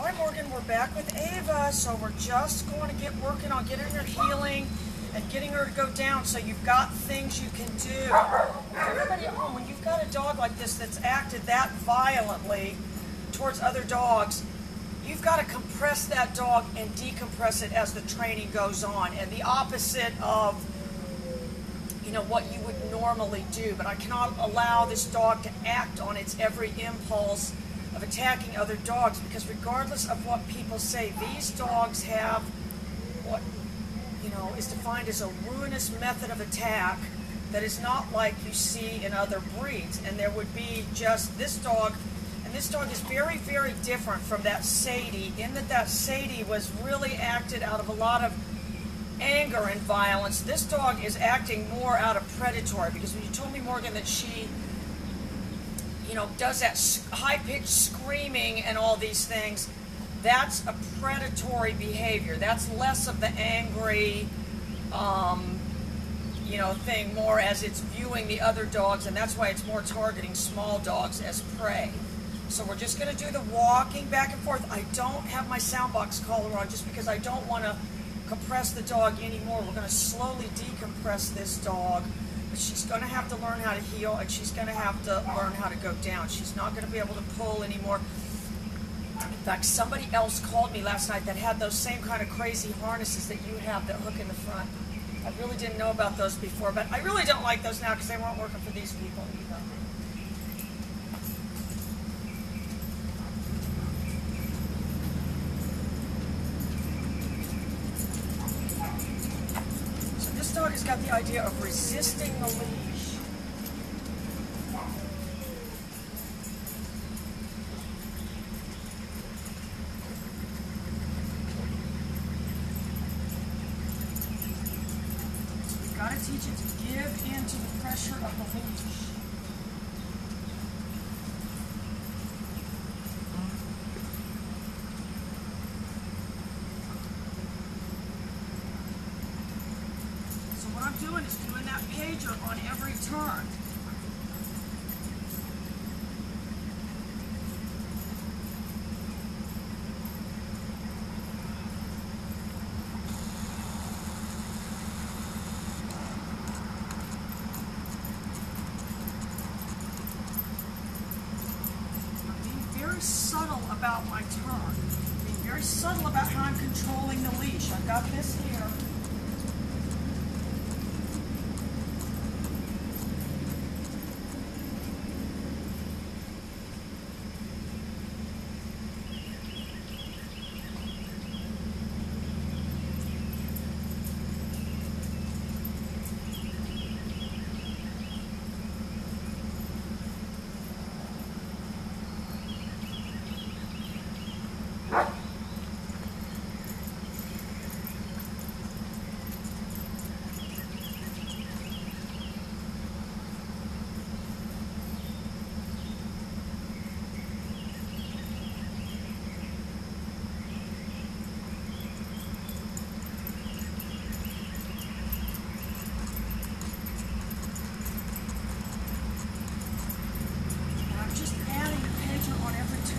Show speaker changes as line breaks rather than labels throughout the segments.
Alright, Morgan, we're back with Ava, so we're just going to get working on getting her healing and getting her to go down, so you've got things you can do. Everybody at home, when you've got a dog like this that's acted that violently towards other dogs, you've got to compress that dog and decompress it as the training goes on, and the opposite of what you would normally do. But I cannot allow this dog to act on its every impulse of attacking other dogs, because regardless of what people say, these dogs have what is defined as a ruinous method of attack that is not like you see in other breeds. And there would be just this dog, and this dog is very, very different from that Sadie, in that Sadie was really acted out of a lot of anger and violence. This dog is acting more out of predatory, because when you told me, Morgan, that she does that high-pitched screaming and all these things, that's a predatory behavior. That's less of the angry thing, more as it's viewing the other dogs, and that's why it's more targeting small dogs as prey. So we're just going to do the walking back and forth. I don't have my sound box collar on just because I don't want to compress the dog anymore. We're going to slowly decompress this dog. But she's going to have to learn how to heel, and she's going to have to learn how to go down. She's not going to be able to pull anymore. In fact, somebody else called me last night that had those same kind of crazy harnesses that you have that hook in the front. I really didn't know about those before, but I really don't like those now because they weren't working for these people either. This dog has got the idea of resisting the leash. So we've got to teach it to give in to the pressure of the leash. What I'm doing is doing that pager on every turn. I'm being very subtle about my turn. Being very subtle about how I'm controlling the leash. I've got this here.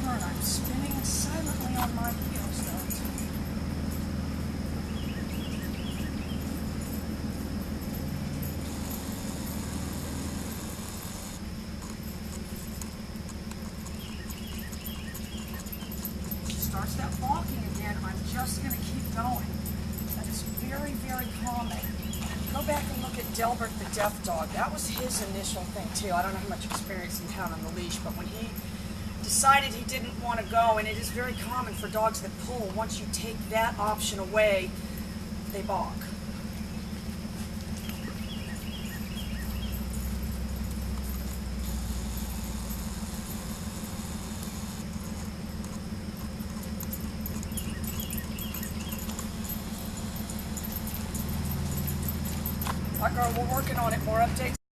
I'm spinning silently on my heels, though. She starts that walking again. I'm just going to keep going. That is very, very calming. Go back and look at Delbert the deaf dog. That was his initial thing, too. I don't know how much experience he had on the leash, but when he decided he didn't want to go, and it is very common for dogs that pull, once you take that option away, they balk. All right, girl, we're working on it. More updates.